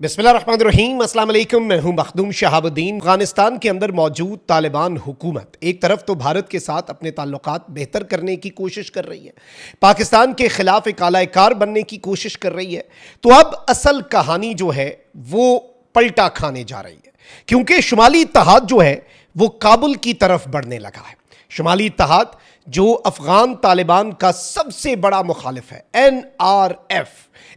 बिस्मिल्लाहिर्रहमानिर्रहीम, अस्सलाम वालेकुम। मैं हूं मखदूम शहाबुद्दीन। अफगानिस्तान के अंदर मौजूद तालिबान हुकूमत एक तरफ तो भारत के साथ अपने ताल्लुकात बेहतर करने की कोशिश कर रही है, पाकिस्तान के खिलाफ एक आलाकार बनने की कोशिश कर रही है, तो अब असल कहानी जो है वो पलटा खाने जा रही है, क्योंकि शुमाली इत्तेहाद जो है वो काबुल की तरफ बढ़ने लगा है। शुमाली इत्तेहाद जो अफगान तालिबान का सबसे बड़ा मुखालिफ है, NRF,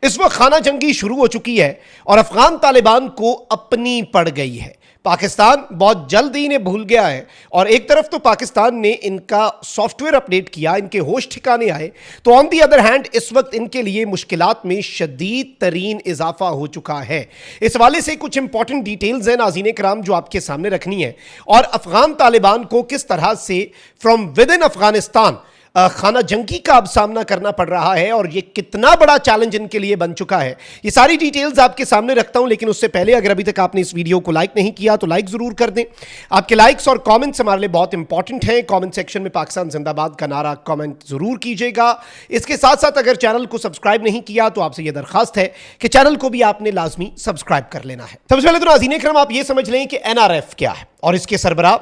इस वक्त खाना जंगी शुरू हो चुकी है और अफगान तालिबान को अपनी पड़ गई है। पाकिस्तान बहुत जल्द ही इन्हें भूल गया है और एक तरफ तो पाकिस्तान ने इनका सॉफ्टवेयर अपडेट किया, इनके होश ठिकाने आए, तो ऑन दी अदर हैंड इस वक्त इनके लिए मुश्किलात में शदीद तरीन इजाफा हो चुका है। इस वाले से कुछ इंपॉर्टेंट डिटेल्स हैं नाज़रीन कराम जो आपके सामने रखनी है, और अफगान तालिबान को किस तरह से फ्रॉम विद इन अफगानिस्तान खाना जंगी का अब सामना करना पड़ रहा है और ये कितना बड़ा चैलेंज इनके लिए बन चुका है, ये सारी डिटेल्स आपके सामने रखता हूं। लेकिन उससे पहले अगर अभी तक आपने इस वीडियो को लाइक नहीं किया तो लाइक जरूर कर दें। आपके लाइक्स और कमेंट्स हमारे लिए बहुत इंपॉर्टेंट हैं। कमेंट सेक्शन में पाकिस्तान जिंदाबाद का नारा कमेंट जरूर कीजिएगा। इसके साथ साथ अगर चैनल को सब्सक्राइब नहीं किया तो आपसे यह दरखास्त है कि चैनल को भी आपने लाजमी सब्सक्राइब कर लेना है। सबसे पहले तो नाज़रीन इकराम आप ये समझ लें कि NRF क्या है और इसके सरबराह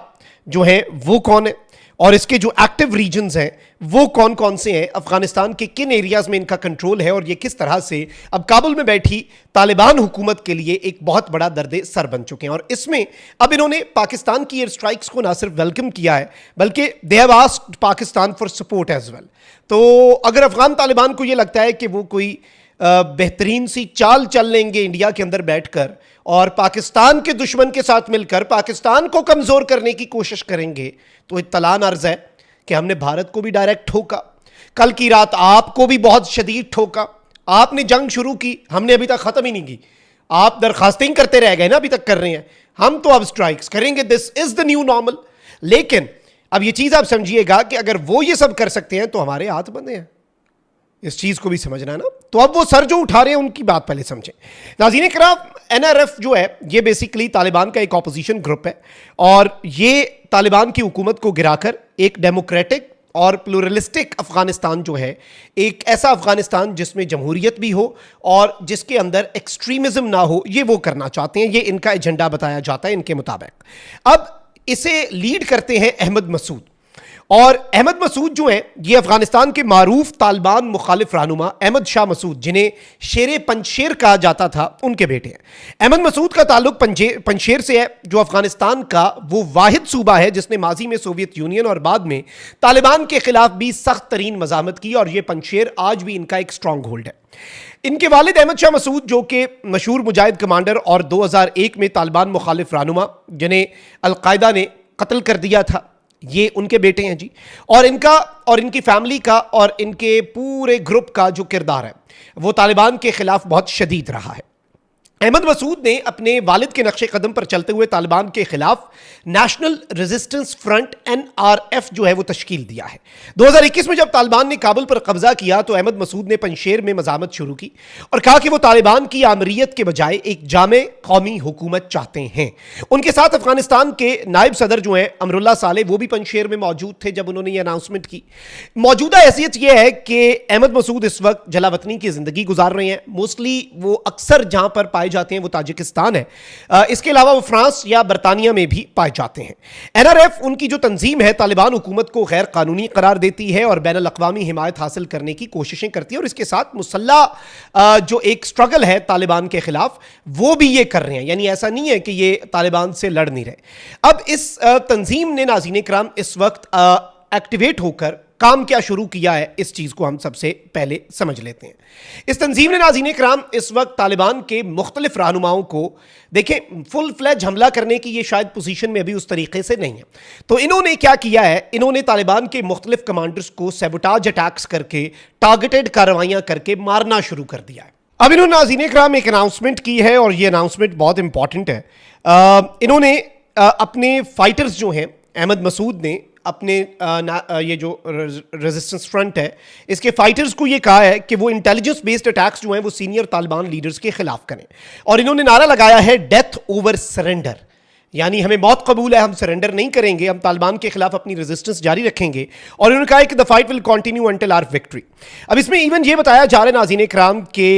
जो है वो कौन है और इसके जो एक्टिव रीजन्स हैं वो कौन कौन से हैं, अफगानिस्तान के किन एरियाज में इनका कंट्रोल है, और ये किस तरह से अब काबुल में बैठी तालिबान हुकूमत के लिए एक बहुत बड़ा दर्द सर बन चुके हैं। और इसमें अब इन्होंने पाकिस्तान की एयर स्ट्राइक्स को ना सिर्फ वेलकम किया है बल्कि they have asked Pakistan for support as well. तो अगर अफगान तालिबान को ये लगता है कि वो कोई बेहतरीन सी चाल चल लेंगे इंडिया के अंदर बैठकर और पाकिस्तान के दुश्मन के साथ मिलकर पाकिस्तान को कमजोर करने की कोशिश करेंगे, तो इत्तलान अर्ज है कि हमने भारत को भी डायरेक्ट ठोका, कल की रात आपको भी बहुत शदीद ठोका। आपने जंग शुरू की, हमने अभी तक खत्म ही नहीं की, आप दरखास्तें करते रह गए ना, अभी तक कर रहे हैं, हम तो अब स्ट्राइक्स करेंगे। This is the new normal. लेकिन अब यह चीज आप समझिएगा कि अगर वो ये सब कर सकते हैं तो हमारे हाथ बंधे हैं, इस चीज को भी समझना है ना। तो अब वो सर जो उठा रहे हैं उनकी बात पहले समझें। नाज़रीन कराम, NRF जो है ये बेसिकली तालिबान का एक ऑपोजिशन ग्रुप है और ये तालिबान की हुकूमत को गिराकर एक डेमोक्रेटिक और प्लूरलिस्टिक अफगानिस्तान जो है, एक ऐसा अफगानिस्तान जिसमें जमहूरियत भी हो और जिसके अंदर एक्सट्रीमिज्म ना हो, ये वो करना चाहते हैं। ये इनका एजेंडा बताया जाता है इनके मुताबिक। अब इसे लीड करते हैं अहमद मसूद, और अहमद मसूद जो है ये अफगानिस्तान के मारूफ तालिबान मुखालिफ रहनुमा अहमद शाह मसूद, जिन्हें शेरे पंजशेर कहा जाता था, उनके बेटे हैं। अहमद मसूद का ताल्लुक पंजशेर से है, जो अफगानिस्तान का वो वाहिद सूबा है जिसने माजी में सोवियत यूनियन और बाद में तालिबान के खिलाफ भी सख्त तरीन मजामत की, और ये पंजशेर आज भी इनका एक स्ट्रॉन्ग होल्ड है। इनके वालिद अहमद शाह मसूद जो कि मशहूर मुजाहिद कमांडर और 2001 में तालिबान मुखालिफ रहनुमा जिन्हें अलकायदा ने कत्ल कर दिया था, ये उनके बेटे हैं जी। और इनका और इनकी फैमिली का और इनके पूरे ग्रुप का जो किरदार है वो तालिबान के खिलाफ बहुत शदीद रहा है। अहमद मसूद ने अपने वालिद के नक्शे कदम पर चलते हुए तालिबान के खिलाफ नेशनल रेजिस्टेंस फ्रंट NRF जो है वो तश्कील दिया है। 2021 में जब तालिबान ने काबुल पर कब्जा किया तो अहमद मसूद ने पंजशेर में मजामत शुरू की और कहा कि वो तालिबान की आमरीयत के बजाय एक जामे कौमी हुकूमत चाहते हैं। उनके साथ अफगानिस्तान के नायब सदर जो हैं अमरुल्लाह साले, वो भी पंजशेर में मौजूद थे जब उन्होंने ये अनाउंसमेंट की। मौजूदा हैसियत यह है कि अहमद मसूद इस वक्त जलावतनी की जिंदगी गुजार रहे हैं। मोस्टली वो अक्सर जहां पर पाए जाते हैं वो ताजिकिस्तान है, इसके अलावा वो फ्रांस या बरतानिया में भी पाए जाते हैं। NRF उनकी जो तंजीम है तालिबान हुकूमत को गैर कानूनी करार देती है और बैनुल अक़वामी हिमायत हासिल करने की कोशिशें करती है, और इसके साथ मुसल्ला जो एक स्ट्रगल है तालिबान के खिलाफ वो भी ये कर रहे हैं। यानी ऐसा नहीं है कि ये तालिबान से लड़ नहीं रहे। अब इस तंजीम ने नाज़रीन इकराम इस वक्त एक्टिवेट होकर काम क्या शुरू किया है, इस चीज को हम सबसे पहले समझ लेते हैं। इस तंजीम ने नाज़रीन इकराम इस वक्त तालिबान के मुख्तलिफ रहनुमाओं को, देखें फुल फ्लैज हमला करने की ये शायद पोजीशन में अभी उस तरीके से नहीं है, तो इन्होंने क्या किया है, इन्होंने तालिबान के मुख्तलिफ कमांडर्स को सैबोटाज अटैक्स करके टारगेटेड कार्रवाइयां करके मारना शुरू कर दिया है। अब इन्होंने नाज़रीन इकराम एक अनाउंसमेंट की है और ये अनाउंसमेंट बहुत इंपॉर्टेंट है। इन्होंने अपने फाइटर्स जो हैं, अहमद मसूद ने अपने ये जो रेजिस्टेंस फ्रंट है इसके फाइटर्स को ये कहा है कि वो इंटेलिजेंस बेस्ड अटैक्स जो हैं वो सीनियर तालिबान लीडर्स के खिलाफ करें, और इन्होंने नारा लगाया है डेथ ओवर सरेंडर। यानी हमें मौत कबूल है, हम सरेंडर नहीं करेंगे, हम तालिबान के खिलाफ अपनी रेजिस्टेंस जारी रखेंगे। और उन्होंने कहा है कि the fight will continue until our victory. अब इसमें इवन ये बताया जा रहा है नाज़रीन इकराम के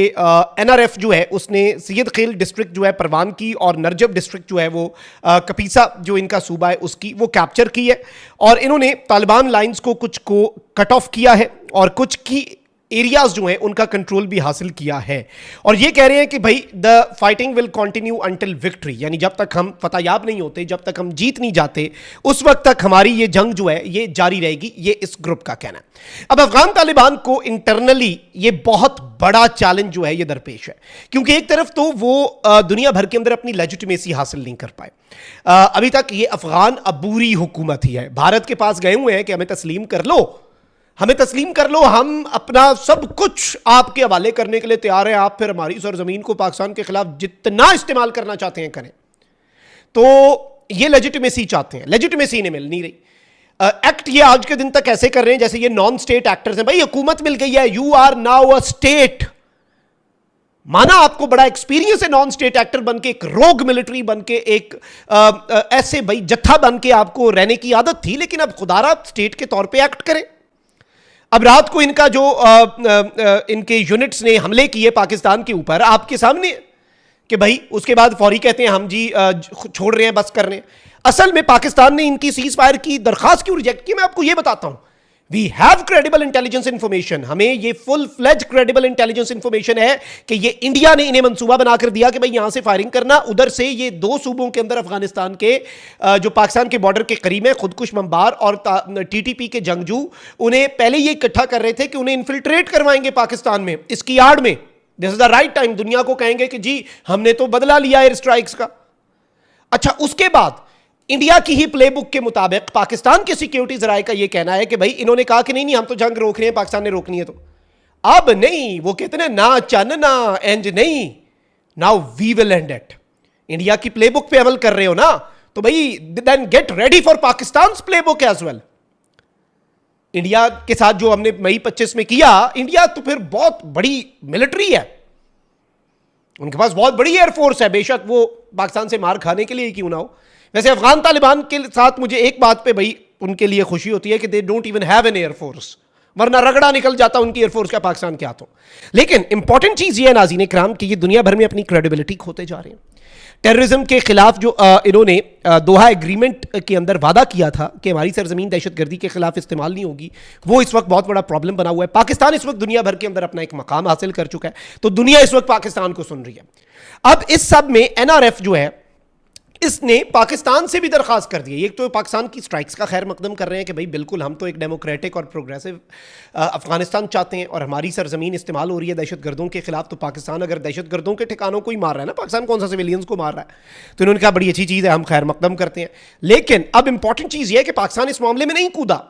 एनआरएफ जो है उसने सैयद खेल डिस्ट्रिक्ट जो है परवान की और नरजब डिस्ट्रिक्ट जो है वो कपीसा जो इनका सूबा है उसकी वो कैप्चर की है। और इन्होंने तालिबान लाइन्स को कुछ को कट ऑफ किया है और कुछ की एरियाज जो हैं उनका कंट्रोल भी हासिल किया है। और ये कह रहे हैं कि भाई the fighting will continue until victory, यानी जब तक हम फतहयाब नहीं होते, जब तक हम जीत नहीं जाते, उस वक्त तक हमारी ये जंग जो है ये जारी रहेगी, ये इस ग्रुप का कहना है। अब अफगान तालिबान को इंटरनली ये बहुत बड़ा चैलेंज जो है ये दरपेश है, क्योंकि एक तरफ तो वो दुनिया भर के अंदर अपनी लेजिटिमेसी हासिल नहीं कर पाए। अभी तक ये अफगान अबूरी हुकूमत ही है, भारत के पास गए हुए हैं कि हमें तस्लीम कर लो, हमें तस्लीम कर लो, हम अपना सब कुछ आपके हवाले करने के लिए तैयार हैं, आप फिर हमारी सरजमीन को पाकिस्तान के खिलाफ जितना इस्तेमाल करना चाहते हैं करें। तो ये लेजिटिमेसी चाहते हैं, लेजिटिमेसी इन्हें मिल नहीं रही। एक्ट ये आज के दिन तक ऐसे कर रहे हैं जैसे ये नॉन स्टेट एक्टर्स हैं। भाई हुकूमत मिल गई है, you are now a state, माना आपको बड़ा एक्सपीरियंस है नॉन स्टेट एक्टर बन के, एक रोग मिलिट्री बन के, एक ऐसे भाई जत्था बन के आपको रहने की आदत थी, लेकिन अब खुदारा स्टेट के तौर पे एक्ट करें। अब रात को इनका जो इनके यूनिट्स ने हमले किए पाकिस्तान के ऊपर आपके सामने कि भाई उसके बाद फौरी कहते हैं हम जी छोड़ रहे हैं, बस कर रहे हैं। असल में पाकिस्तान ने इनकी सीज फायर की दरखास्त क्यों रिजेक्ट की, मैं आपको यह बताता हूं। We have credible intelligence information, हमें ये full fledge credible intelligence information है कि ये इंडिया ने इन्हें मंसूबा बनाकर दिया कि भाई यहां से फायरिंग करना, उधर से ये दो सूबों के अंदर अफगानिस्तान के जो पाकिस्तान के बॉर्डर के करीब है खुदकुश बमबार और टीटीपी के जंगजू, उन्हें पहले ये इकट्ठा कर रहे थे कि उन्हें इन्फिल्ट्रेट करवाएंगे पाकिस्तान में, इसकी आड़ में this is the right time, दुनिया को कहेंगे कि जी हमने तो बदला लिया एयर स्ट्राइक्स का। अच्छा, उसके बाद इंडिया की ही प्लेबुक के मुताबिक पाकिस्तान के सिक्योरिटी जराये का यह कहना है कि भाई इन्होंने कहा कि नहीं नहीं हम तो जंग रोक रहे हैं, पाकिस्तान ने रोकनी है। तो अब नहीं, वो कहते हैं ना चन ना एंज नहीं, now we will end it. India की प्लेबुक पे अमल कर रहे हो ना, तो भाई then get ready for Pakistan playbook as well. India के साथ जो हमने मई 25 में किया, इंडिया तो फिर बहुत बड़ी मिलिट्री है, उनके पास बहुत बड़ी एयरफोर्स है, बेशक वो पाकिस्तान से मार खाने के लिए क्यों ना हो। वैसे अफगान तालिबान के साथ मुझे एक बात पे भाई उनके लिए खुशी होती है कि they don't even have an air force, वरना रगड़ा निकल जाता उनकी एयरफोर्स का पाकिस्तान के हाथों। लेकिन इंपॉर्टेंट चीज ये है नाज़रीन इकराम कि ये दुनिया भर में अपनी क्रेडिबिलिटी खोते जा रहे हैं। टेररिज्म के खिलाफ जो इन्होंने दोहा एग्रीमेंट के अंदर वादा किया था कि हमारी सरजमीन दहशतगर्दी के खिलाफ इस्तेमाल नहीं होगी, वो इस वक्त बहुत बड़ा प्रॉब्लम बना हुआ है। पाकिस्तान इस वक्त दुनिया भर के अंदर अपना एक मकाम हासिल कर चुका है, तो दुनिया इस वक्त पाकिस्तान को सुन रही है। अब इस सब में एनआरएफ जो है इसने पाकिस्तान से भी दरखास्त कर दी है। एक तो पाकिस्तान की स्ट्राइक्स का खैर मकदम कर रहे हैं कि भाई बिल्कुल हम तो एक डेमोक्रेटिक और प्रोग्रेसिव अफगानिस्तान चाहते हैं और हमारी सरजमीन इस्तेमाल हो रही है दहशतगर्दों के खिलाफ, तो पाकिस्तान अगर दहशतगर्दों के ठिकानों को ही मार रहा है ना, पाकिस्तान कौन सा सिविलियंस को मार रहा है, तो इन्होंने कहा बड़ी अच्छी चीज़ है, हम खैर मकदम करते हैं। लेकिन अब इंपॉर्टेंट चीज़ यह है कि पाकिस्तान इस मामले में नहीं कूदा,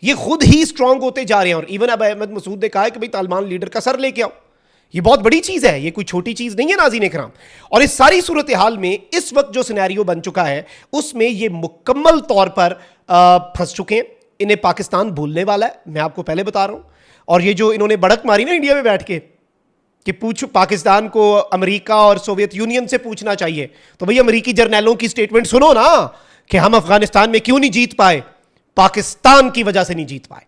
ये खुद ही स्ट्रांग होते जा रहे हैं। और इवन अब अहमद मसूद ने कहा है कि भाई तालिबान लीडर का सर लेके आओ, ये बहुत बड़ी चीज है, ये कोई छोटी चीज नहीं है नाज़रीन इकराम। और इस सारी सूरत हाल में इस वक्त जो सिनेरियो बन चुका है उसमें ये मुकम्मल तौर पर फंस चुके हैं, इन्हें पाकिस्तान भूलने वाला है, मैं आपको पहले बता रहा हूं। और ये जो इन्होंने बढ़क मारी ना इंडिया में बैठ के कि पूछ पाकिस्तान को अमेरिका और सोवियत यूनियन से पूछना चाहिए, तो भाई अमेरिकी जर्नैलों की स्टेटमेंट सुनो ना कि हम अफगानिस्तान में क्यों नहीं जीत पाए, पाकिस्तान की वजह से नहीं जीत पाए।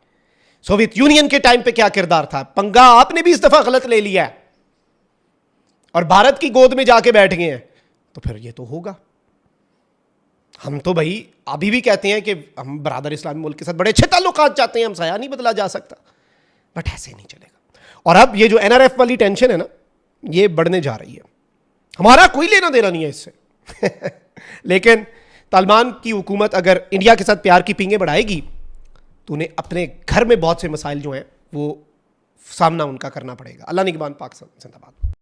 सोवियत यूनियन के टाइम पे क्या किरदार था, पंगा आपने भी इस दफा गलत ले लिया है और भारत की गोद में जाके बैठ गए हैं, तो फिर ये तो होगा। हम तो भाई अभी भी कहते हैं कि हम बरादर इस्लामी मुल्क के साथ बड़े अच्छे ताल्लुकात चाहते हैं, हम साया नहीं बदला जा सकता, बट ऐसे नहीं चलेगा। और अब ये जो एनआरएफ वाली टेंशन है ना, ये बढ़ने जा रही है, हमारा कोई लेना देना नहीं है इससे लेकिन तालिबान की हुकूमत अगर इंडिया के साथ प्यार की पींगे बढ़ाएगी तो उन्हें अपने घर में बहुत से मसाइल जो हैं वो सामना उनका करना पड़ेगा। अल्लाह निगहबान, पाकिस्तान जिंदाबाद।